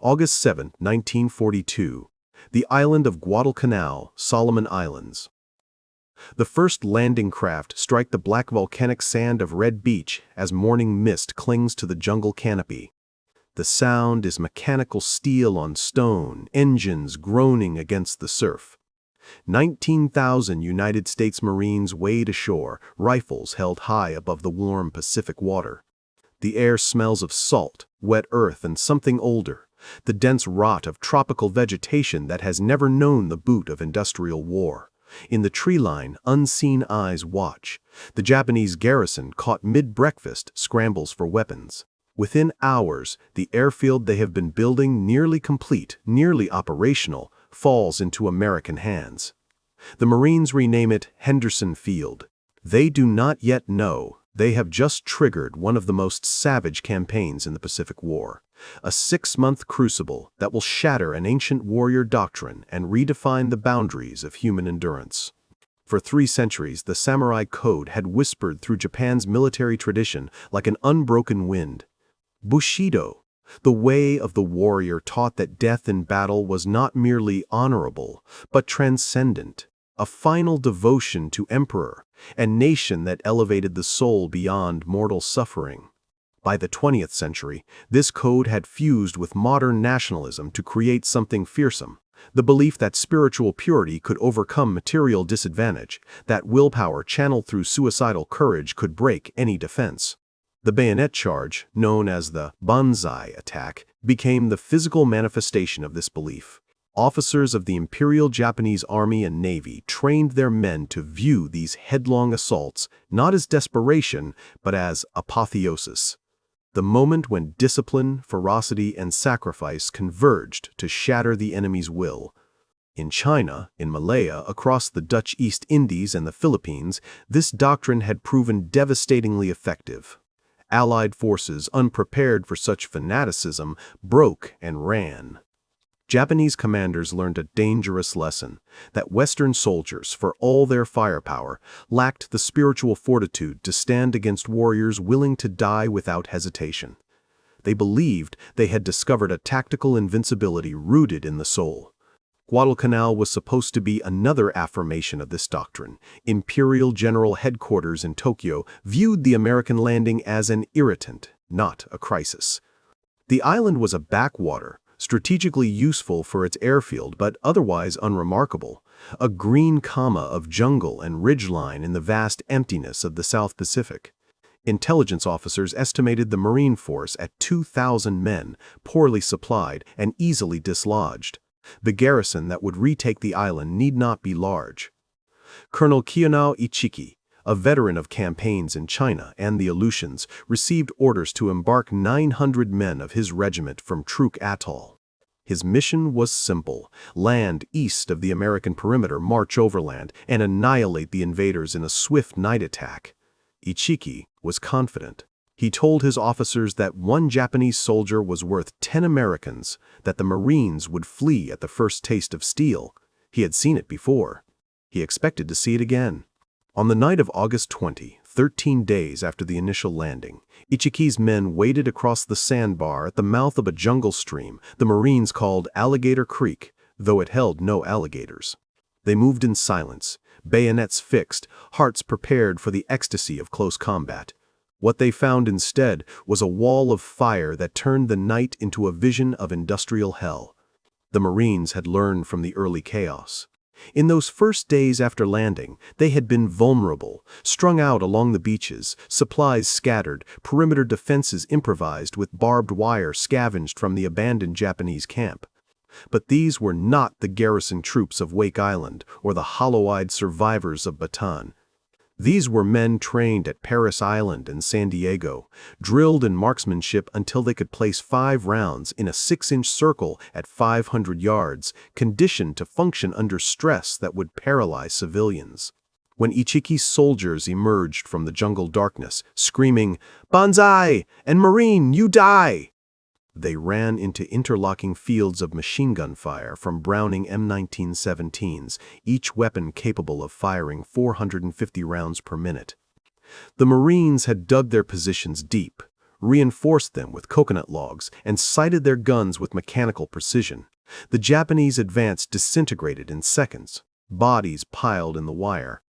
August 7, 1942. The island of Guadalcanal, Solomon Islands. The first landing craft strike the black volcanic sand of Red Beach as morning mist clings to the jungle canopy. The sound is mechanical steel on stone, engines groaning against the surf. 19,000 United States Marines wade ashore, rifles held high above the warm Pacific water. The air smells of salt, wet earth, and something older, the dense rot of tropical vegetation that has never known the boot of industrial war. In the tree line, unseen eyes watch. The Japanese garrison, caught mid-breakfast, scrambles for weapons. Within hours, the airfield they have been building, nearly complete, nearly operational, falls into American hands. The Marines rename it Henderson Field. They do not yet know they have just triggered one of the most savage campaigns in the Pacific War, a 6-month crucible that will shatter an ancient warrior doctrine and redefine the boundaries of human endurance. For 3 centuries, the samurai code had whispered through Japan's military tradition like an unbroken wind. Bushido, the way of the warrior, taught that death in battle was not merely honorable, but transcendent, a final devotion to emperor, and nation that elevated the soul beyond mortal suffering. By the 20th century, this code had fused with modern nationalism to create something fearsome, the belief that spiritual purity could overcome material disadvantage, that willpower channeled through suicidal courage could break any defense. The bayonet charge, known as the Banzai attack, became the physical manifestation of this belief. Officers of the Imperial Japanese Army and Navy trained their men to view these headlong assaults not as desperation, but as apotheosis, the moment when discipline, ferocity, and sacrifice converged to shatter the enemy's will. In China, in Malaya, across the Dutch East Indies and the Philippines, this doctrine had proven devastatingly effective. Allied forces, unprepared for such fanaticism, broke and ran. Japanese commanders learned a dangerous lesson, that Western soldiers, for all their firepower, lacked the spiritual fortitude to stand against warriors willing to die without hesitation. They believed they had discovered a tactical invincibility rooted in the soul. Guadalcanal was supposed to be another affirmation of this doctrine. Imperial General Headquarters in Tokyo viewed the American landing as an irritant, not a crisis. The island was a backwater, strategically useful for its airfield but otherwise unremarkable, a green comma of jungle and ridgeline in the vast emptiness of the South Pacific. Intelligence officers estimated the Marine force at 2,000 men, poorly supplied and easily dislodged. The garrison that would retake the island need not be large. Colonel Kiyonao Ichiki, a veteran of campaigns in China and the Aleutians, received orders to embark 900 men of his regiment from Truk Atoll. His mission was simple: land east of the American perimeter, march overland, and annihilate the invaders in a swift night attack. Ichiki was confident. He told his officers that 1 Japanese soldier was worth 10 Americans, that the Marines would flee at the first taste of steel. He had seen it before. He expected to see it again. On the night of August 20, 13 days after the initial landing, Ichiki's men waded across the sandbar at the mouth of a jungle stream the Marines called Alligator Creek, though it held no alligators. They moved in silence, bayonets fixed, hearts prepared for the ecstasy of close combat. What they found instead was a wall of fire that turned the night into a vision of industrial hell. The Marines had learned from the early chaos. In those first days after landing, they had been vulnerable, strung out along the beaches, supplies scattered, perimeter defenses improvised with barbed wire scavenged from the abandoned Japanese camp. But these were not the garrison troops of Wake Island or the hollow-eyed survivors of Bataan. These were men trained at Paris Island and San Diego, drilled in marksmanship until they could place 5 rounds in a 6-inch circle at 500 yards, conditioned to function under stress that would paralyze civilians. When Ichiki's soldiers emerged from the jungle darkness, screaming, "Banzai! And Marine, you die!" they ran into interlocking fields of machine gun fire from Browning M1917s, each weapon capable of firing 450 rounds per minute. The Marines had dug their positions deep, reinforced them with coconut logs, and sighted their guns with mechanical precision. The Japanese advance disintegrated in seconds, bodies piled in the wire.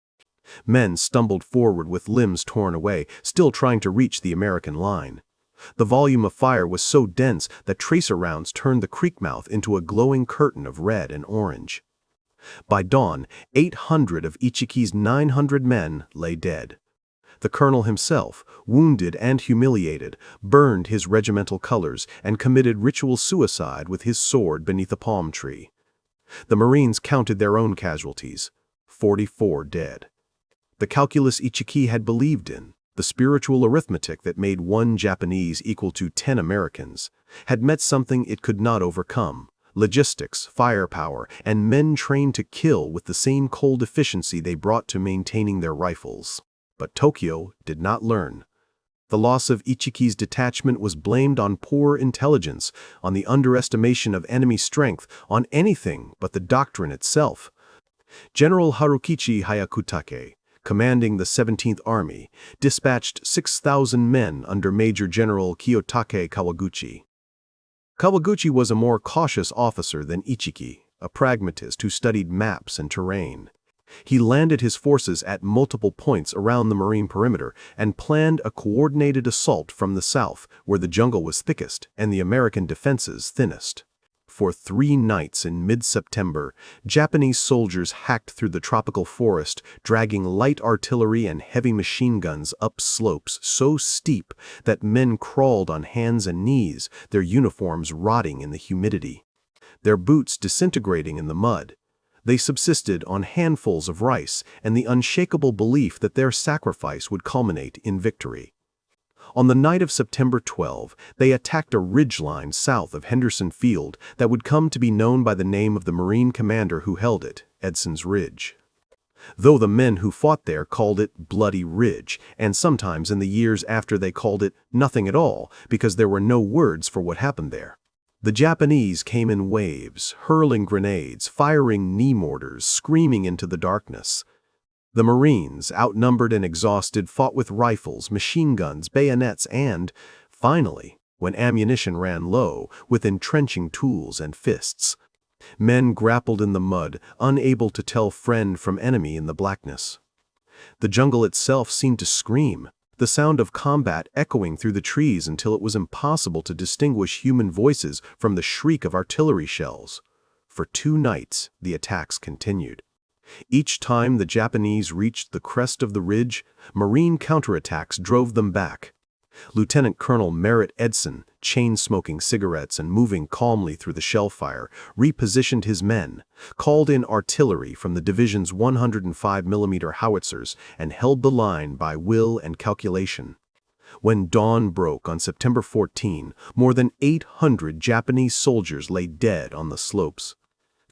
Men stumbled forward with limbs torn away, still trying to reach the American line. The volume of fire was so dense that tracer rounds turned the creek mouth into a glowing curtain of red and orange. By dawn, 800 of Ichiki's 900 men lay dead. The colonel himself, wounded and humiliated, burned his regimental colors and committed ritual suicide with his sword beneath a palm tree. The Marines counted their own casualties, 44 dead. The calculus Ichiki had believed in, the spiritual arithmetic that made 1 Japanese equal to 10 Americans, had met something it could not overcome: logistics, firepower, and men trained to kill with the same cold efficiency they brought to maintaining their rifles. But Tokyo did not learn. The loss of Ichiki's detachment was blamed on poor intelligence, on the underestimation of enemy strength, on anything but the doctrine itself. General Harukichi Hyakutake, commanding the 17th Army, dispatched 6,000 men under Major General Kiyotake Kawaguchi. Kawaguchi was a more cautious officer than Ichiki, a pragmatist who studied maps and terrain. He landed his forces at multiple points around the marine perimeter and planned a coordinated assault from the south, where the jungle was thickest and the American defenses thinnest. For 3 nights in mid-September, Japanese soldiers hacked through the tropical forest, dragging light artillery and heavy machine guns up slopes so steep that men crawled on hands and knees, their uniforms rotting in the humidity. Their boots disintegrating in the mud. They subsisted on handfuls of rice and the unshakable belief that their sacrifice would culminate in victory. On the night of September 12, they attacked a ridgeline south of Henderson Field that would come to be known by the name of the Marine commander who held it, Edson's Ridge. Though the men who fought there called it Bloody Ridge, and sometimes in the years after they called it nothing at all because there were no words for what happened there. The Japanese came in waves, hurling grenades, firing knee mortars, screaming into the darkness. The Marines, outnumbered and exhausted, fought with rifles, machine guns, bayonets, and, finally, when ammunition ran low, with entrenching tools and fists. Men grappled in the mud, unable to tell friend from enemy in the blackness. The jungle itself seemed to scream, the sound of combat echoing through the trees until it was impossible to distinguish human voices from the shriek of artillery shells. For 2 nights, the attacks continued. Each time the Japanese reached the crest of the ridge, Marine counterattacks drove them back. Lieutenant Colonel Merritt Edson, chain-smoking cigarettes and moving calmly through the shell fire, repositioned his men, called in artillery from the division's 105mm howitzers, and held the line by will and calculation. When dawn broke on September 14, more than 800 Japanese soldiers lay dead on the slopes.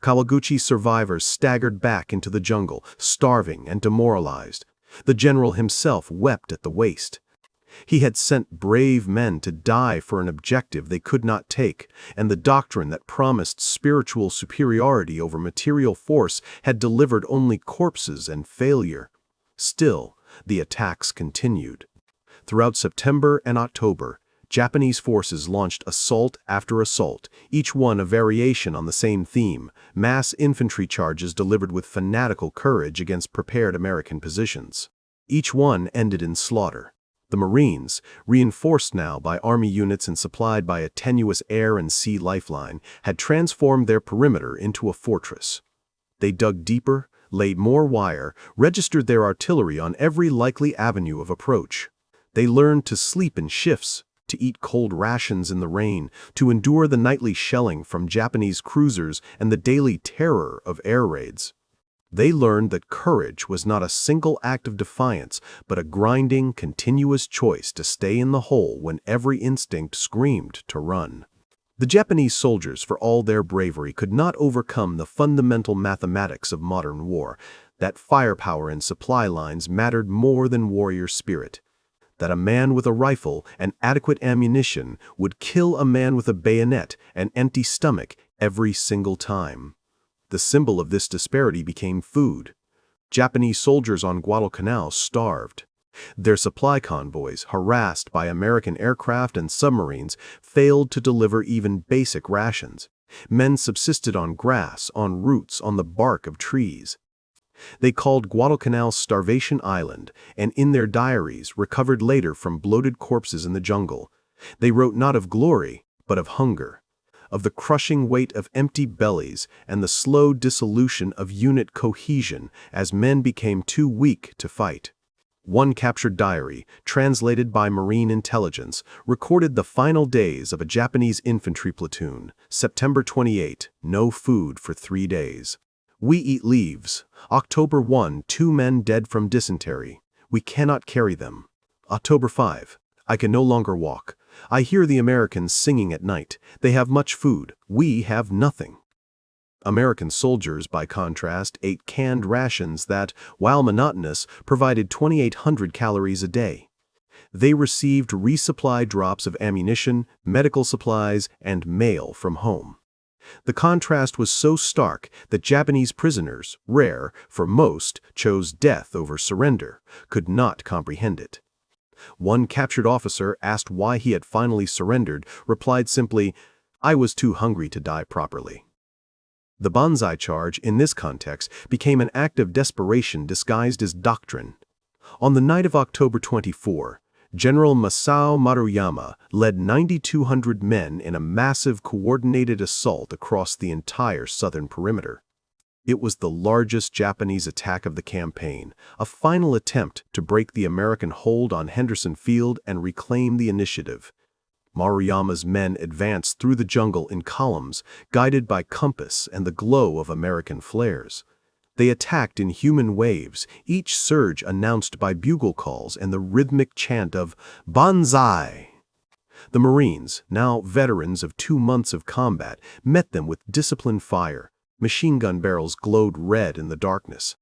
Kawaguchi's survivors staggered back into the jungle, starving and demoralized. The general himself wept at the waste. He had sent brave men to die for an objective they could not take, and the doctrine that promised spiritual superiority over material force had delivered only corpses and failure. Still, the attacks continued. Throughout September and October, Japanese forces launched assault after assault, each one a variation on the same theme: mass infantry charges delivered with fanatical courage against prepared American positions. Each one ended in slaughter. The Marines, reinforced now by Army units and supplied by a tenuous air and sea lifeline, had transformed their perimeter into a fortress. They dug deeper, laid more wire, registered their artillery on every likely avenue of approach. They learned to sleep in shifts, to eat cold rations in the rain, to endure the nightly shelling from Japanese cruisers and the daily terror of air raids. They learned that courage was not a single act of defiance, but a grinding, continuous choice to stay in the hole when every instinct screamed to run. The Japanese soldiers, for all their bravery, could not overcome the fundamental mathematics of modern war, that firepower and supply lines mattered more than warrior spirit, that a man with a rifle and adequate ammunition would kill a man with a bayonet and empty stomach every single time. The symbol of this disparity became food. Japanese soldiers on Guadalcanal starved. Their supply convoys, harassed by American aircraft and submarines, failed to deliver even basic rations. Men subsisted on grass, on roots, on the bark of trees. They called Guadalcanal Starvation Island, and in their diaries, recovered later from bloated corpses in the jungle, they wrote not of glory, but of hunger, of the crushing weight of empty bellies and the slow dissolution of unit cohesion as men became too weak to fight. One captured diary, translated by Marine Intelligence, recorded the final days of a Japanese infantry platoon, September 28, no food for 3 days. We eat leaves. October 1, 2 men dead from dysentery. We cannot carry them. October 5, I can no longer walk. I hear the Americans singing at night. They have much food. We have nothing. American soldiers, by contrast, ate canned rations that, while monotonous, provided 2,800 calories a day. They received resupply drops of ammunition, medical supplies, and mail from home. The contrast was so stark that Japanese prisoners, rare for most, chose death over surrender, could not comprehend it. One captured officer, asked why he had finally surrendered, replied simply, "I was too hungry to die properly." The Banzai charge, in this context, became an act of desperation disguised as doctrine. On the night of October 24, General Masao Maruyama led 9,200 men in a massive coordinated assault across the entire southern perimeter. It was the largest Japanese attack of the campaign, a final attempt to break the American hold on Henderson Field and reclaim the initiative. Maruyama's men advanced through the jungle in columns, guided by compass and the glow of American flares. They attacked in human waves, each surge announced by bugle calls and the rhythmic chant of Banzai. The Marines, now veterans of 2 months of combat, met them with disciplined fire. Machine gun barrels glowed red in the darkness.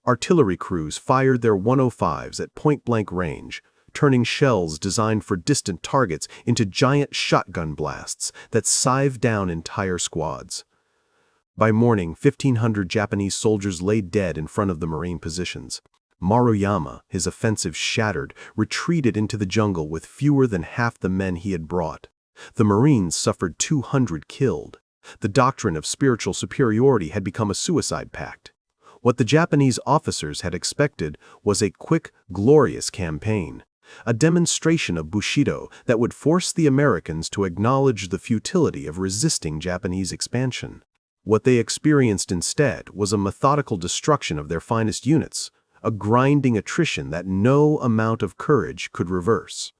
Artillery crews fired their 105s at point-blank range, turning shells designed for distant targets into giant shotgun blasts that scythed down entire squads. By morning, 1,500 Japanese soldiers lay dead in front of the Marine positions. Maruyama, his offensive shattered, retreated into the jungle with fewer than half the men he had brought. The Marines suffered 200 killed. The doctrine of spiritual superiority had become a suicide pact. What the Japanese officers had expected was a quick, glorious campaign, a demonstration of Bushido that would force the Americans to acknowledge the futility of resisting Japanese expansion. What they experienced instead was a methodical destruction of their finest units, a grinding attrition that no amount of courage could reverse.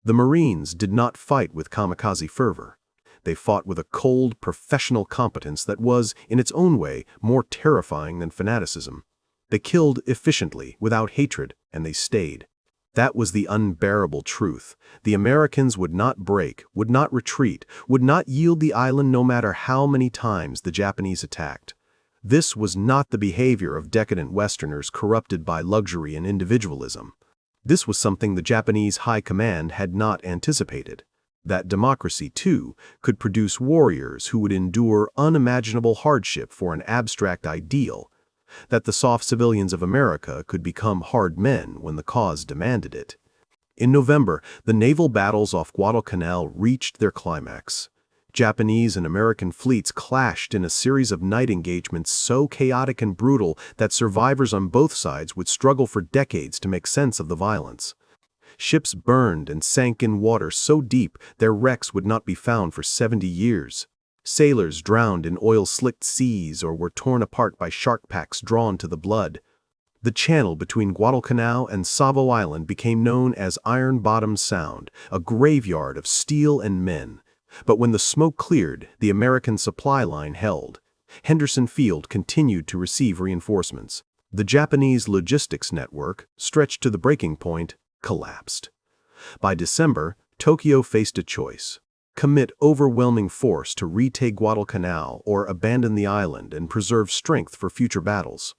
The Marines did not fight with kamikaze fervor. They fought with a cold, professional competence that was, in its own way, more terrifying than fanaticism. They killed efficiently, without hatred, and they stayed. That was the unbearable truth. The Americans would not break, would not retreat, would not yield the island no matter how many times the Japanese attacked. This was not the behavior of decadent Westerners corrupted by luxury and individualism. This was something the Japanese High Command had not anticipated. That democracy, too, could produce warriors who would endure unimaginable hardship for an abstract ideal. That the soft civilians of America could become hard men when the cause demanded it. In November, the naval battles off Guadalcanal reached their climax. Japanese and American fleets clashed in a series of night engagements so chaotic and brutal that survivors on both sides would struggle for decades to make sense of the violence. Ships burned and sank in water so deep their wrecks would not be found for 70 years. Sailors drowned in oil-slicked seas or were torn apart by shark packs drawn to the blood. The channel between Guadalcanal and Savo Island became known as Iron Bottom Sound, a graveyard of steel and men. But when the smoke cleared, the American supply line held. Henderson Field continued to receive reinforcements. The Japanese logistics network, stretched to the breaking point, collapsed. By December, Tokyo faced a choice: commit overwhelming force to retake Guadalcanal or abandon the island and preserve strength for future battles.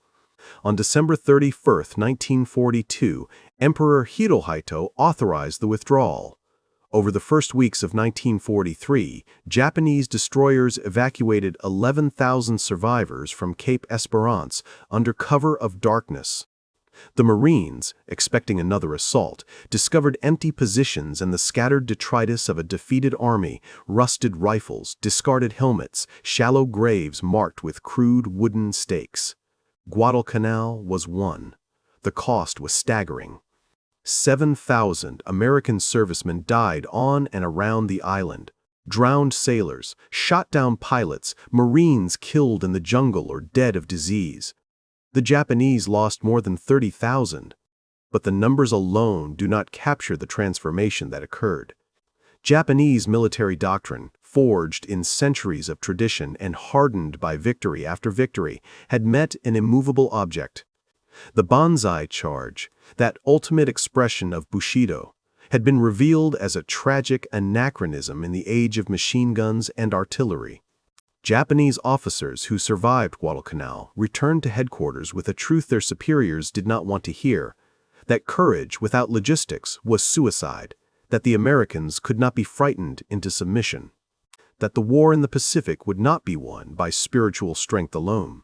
On December 31, 1942, Emperor Hirohito authorized the withdrawal. Over the first weeks of 1943, Japanese destroyers evacuated 11,000 survivors from Cape Esperance under cover of darkness. The Marines, expecting another assault, discovered empty positions and the scattered detritus of a defeated army, rusted rifles, discarded helmets, shallow graves marked with crude wooden stakes. Guadalcanal was won. The cost was staggering. 7,000 American servicemen died on and around the island. Drowned sailors, shot down pilots, Marines killed in the jungle or dead of disease. The Japanese lost more than 30,000, but the numbers alone do not capture the transformation that occurred. Japanese military doctrine, forged in centuries of tradition and hardened by victory after victory, had met an immovable object. The Banzai charge, that ultimate expression of Bushido, had been revealed as a tragic anachronism in the age of machine guns and artillery. Japanese officers who survived Guadalcanal returned to headquarters with a truth their superiors did not want to hear, that courage without logistics was suicide, that the Americans could not be frightened into submission, that the war in the Pacific would not be won by spiritual strength alone.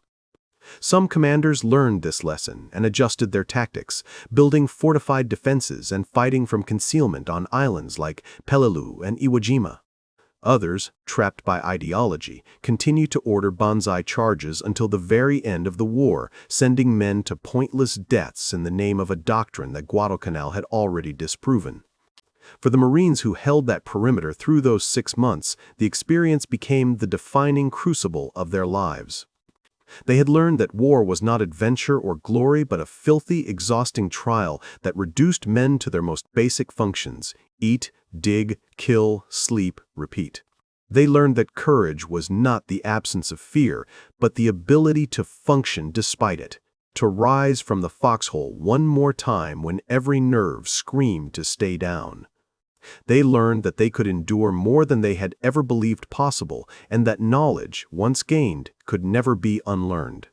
Some commanders learned this lesson and adjusted their tactics, building fortified defenses and fighting from concealment on islands like Peleliu and Iwo Jima. Others, trapped by ideology, continued to order Banzai charges until the very end of the war, sending men to pointless deaths in the name of a doctrine that Guadalcanal had already disproven. For the Marines who held that perimeter through those 6 months, the experience became the defining crucible of their lives. They had learned that war was not adventure or glory but a filthy, exhausting trial that reduced men to their most basic functions: eat, dig, kill, sleep, repeat. They learned that courage was not the absence of fear, but the ability to function despite it, to rise from the foxhole one more time when every nerve screamed to stay down. They learned that they could endure more than they had ever believed possible, and that knowledge, once gained, could never be unlearned.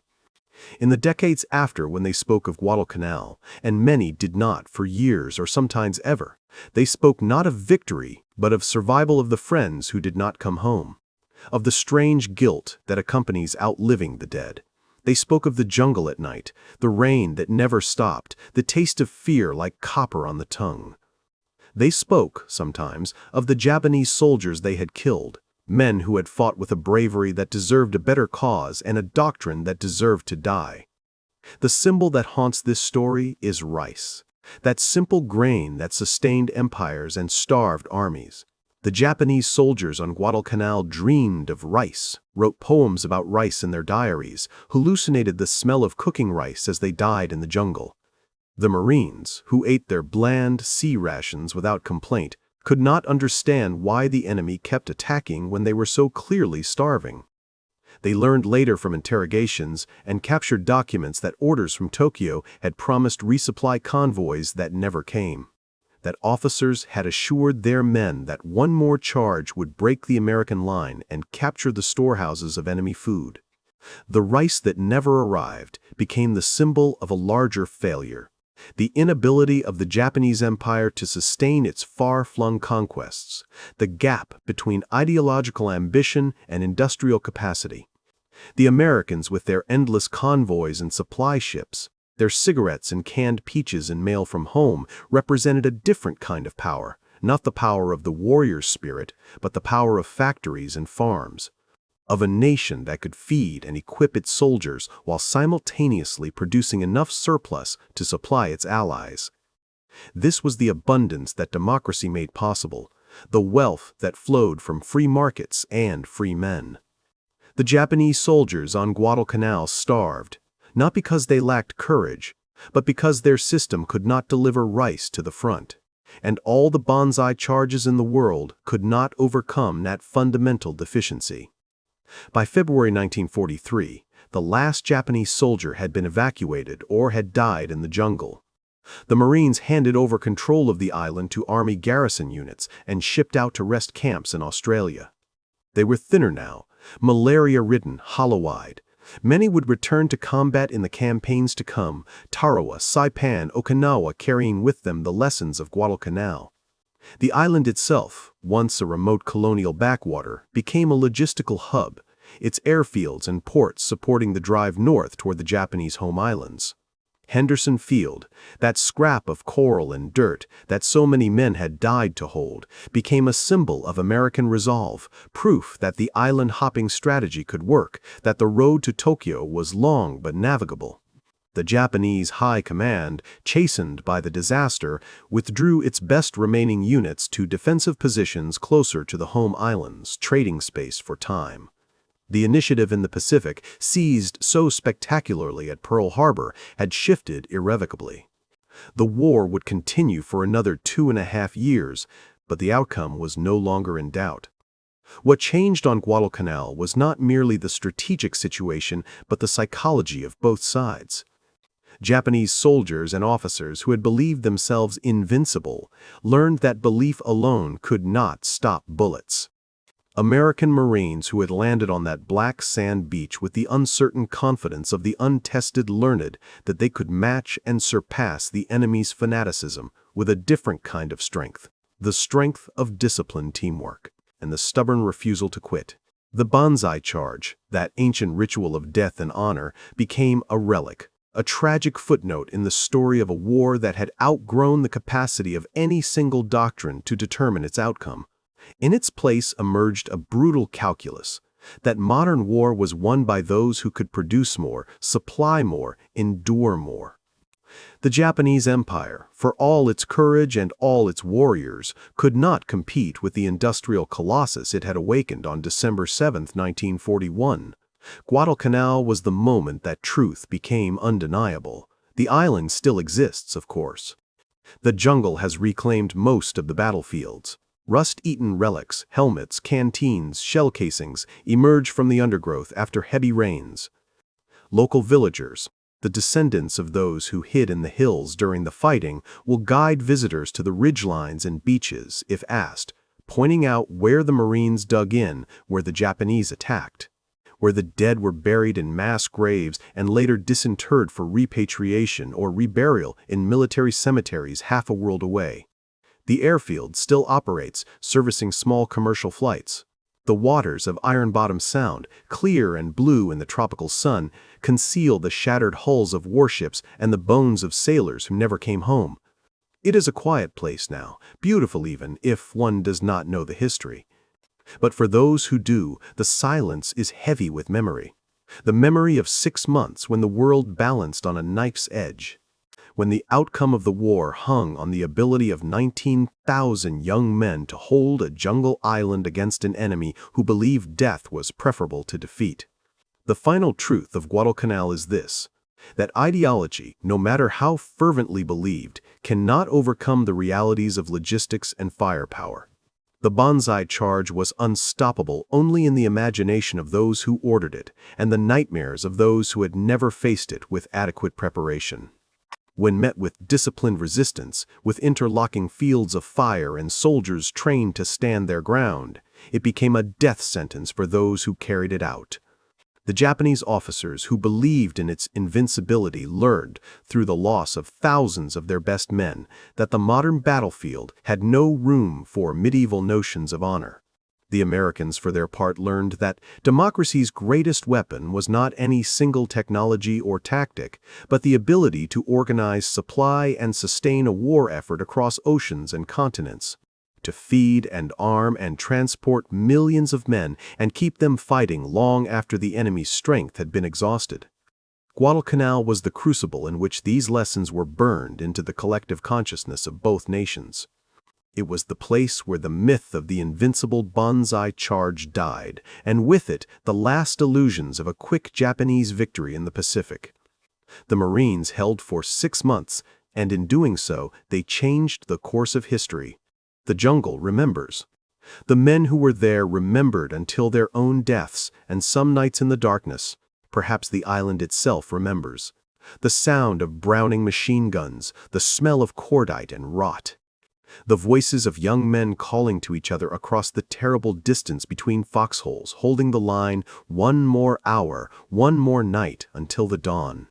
In the decades after, when they spoke of Guadalcanal, and many did not for years or sometimes ever, they spoke not of victory, but of survival of the friends who did not come home, of the strange guilt that accompanies outliving the dead. They spoke of the jungle at night, the rain that never stopped, the taste of fear like copper on the tongue. They spoke, sometimes, of the Japanese soldiers they had killed, men who had fought with a bravery that deserved a better cause and a doctrine that deserved to die. The symbol that haunts this story is rice, that simple grain that sustained empires and starved armies. The Japanese soldiers on Guadalcanal dreamed of rice, wrote poems about rice in their diaries, hallucinated the smell of cooking rice as they died in the jungle. The Marines, who ate their bland sea rations without complaint, could not understand why the enemy kept attacking when they were so clearly starving. They learned later from interrogations and captured documents that orders from Tokyo had promised resupply convoys that never came, that officers had assured their men that one more charge would break the American line and capture the storehouses of enemy food. The rice that never arrived became the symbol of a larger failure: the inability of the Japanese Empire to sustain its far-flung conquests, the gap between ideological ambition and industrial capacity. The Americans, with their endless convoys and supply ships, their cigarettes and canned peaches and mail from home, represented a different kind of power, not the power of the warrior's spirit, but the power of factories and farms, of a nation that could feed and equip its soldiers while simultaneously producing enough surplus to supply its allies. This was the abundance that democracy made possible, the wealth that flowed from free markets and free men. The Japanese soldiers on Guadalcanal starved, not because they lacked courage, but because their system could not deliver rice to the front, and all the Banzai charges in the world could not overcome that fundamental deficiency. By February 1943, the last Japanese soldier had been evacuated or had died in the jungle. The Marines handed over control of the island to Army garrison units and shipped out to rest camps in Australia. They were thinner now, malaria-ridden, hollow-eyed. Many would return to combat in the campaigns to come, Tarawa, Saipan, Okinawa carrying with them the lessons of Guadalcanal. The island itself, once a remote colonial backwater, became a logistical hub, its airfields and ports supporting the drive north toward the Japanese home islands. Henderson Field, that scrap of coral and dirt that so many men had died to hold, became a symbol of American resolve, proof that the island-hopping strategy could work, that the road to Tokyo was long but navigable. The Japanese High Command, chastened by the disaster, withdrew its best remaining units to defensive positions closer to the home islands, trading space for time. The initiative in the Pacific, seized so spectacularly at Pearl Harbor, had shifted irrevocably. The war would continue for another 2.5 years, but the outcome was no longer in doubt. What changed on Guadalcanal was not merely the strategic situation, but the psychology of both sides. Japanese soldiers and officers who had believed themselves invincible learned that belief alone could not stop bullets. American Marines who had landed on that black sand beach with the uncertain confidence of the untested learned that they could match and surpass the enemy's fanaticism with a different kind of strength, the strength of disciplined teamwork, and the stubborn refusal to quit. The Banzai charge, that ancient ritual of death and honor, became a relic, a tragic footnote in the story of a war that had outgrown the capacity of any single doctrine to determine its outcome. In its place emerged a brutal calculus, that modern war was won by those who could produce more, supply more, endure more. The Japanese Empire, for all its courage and all its warriors, could not compete with the industrial colossus it had awakened on December 7, 1941. Guadalcanal was the moment that truth became undeniable. The island still exists, of course. The jungle has reclaimed most of the battlefields. Rust-eaten relics, helmets, canteens, shell casings emerge from the undergrowth after heavy rains. Local villagers, the descendants of those who hid in the hills during the fighting, will guide visitors to the ridgelines and beaches, if asked, pointing out where the Marines dug in, where the Japanese attacked, where the dead were buried in mass graves and later disinterred for repatriation or reburial in military cemeteries half a world away. The airfield still operates, servicing small commercial flights. The waters of Iron Bottom Sound, clear and blue in the tropical sun, conceal the shattered hulls of warships and the bones of sailors who never came home. It is a quiet place now, beautiful even if one does not know the history. But for those who do, the silence is heavy with memory. The memory of 6 months when the world balanced on a knife's edge. When the outcome of the war hung on the ability of 19,000 young men to hold a jungle island against an enemy who believed death was preferable to defeat. The final truth of Guadalcanal is this, that ideology, no matter how fervently believed, cannot overcome the realities of logistics and firepower. The Banzai charge was unstoppable only in the imagination of those who ordered it, and the nightmares of those who had never faced it with adequate preparation. When met with disciplined resistance, with interlocking fields of fire and soldiers trained to stand their ground, it became a death sentence for those who carried it out. The Japanese officers who believed in its invincibility learned, through the loss of thousands of their best men, that the modern battlefield had no room for medieval notions of honor. The Americans, for their part, learned that democracy's greatest weapon was not any single technology or tactic, but the ability to organize, supply, and sustain a war effort across oceans and continents, to feed and arm and transport millions of men and keep them fighting long after the enemy's strength had been exhausted. Guadalcanal was the crucible in which these lessons were burned into the collective consciousness of both nations. It was the place where the myth of the invincible Banzai charge died, and with it the last illusions of a quick Japanese victory in the Pacific. The Marines held for 6 months, and in doing so, they changed the course of history. The jungle remembers. The men who were there remembered until their own deaths, and some nights in the darkness, perhaps the island itself remembers. The sound of Browning machine guns, the smell of cordite and rot. The voices of young men calling to each other across the terrible distance between foxholes, holding the line, 1 more hour, 1 more night until the dawn.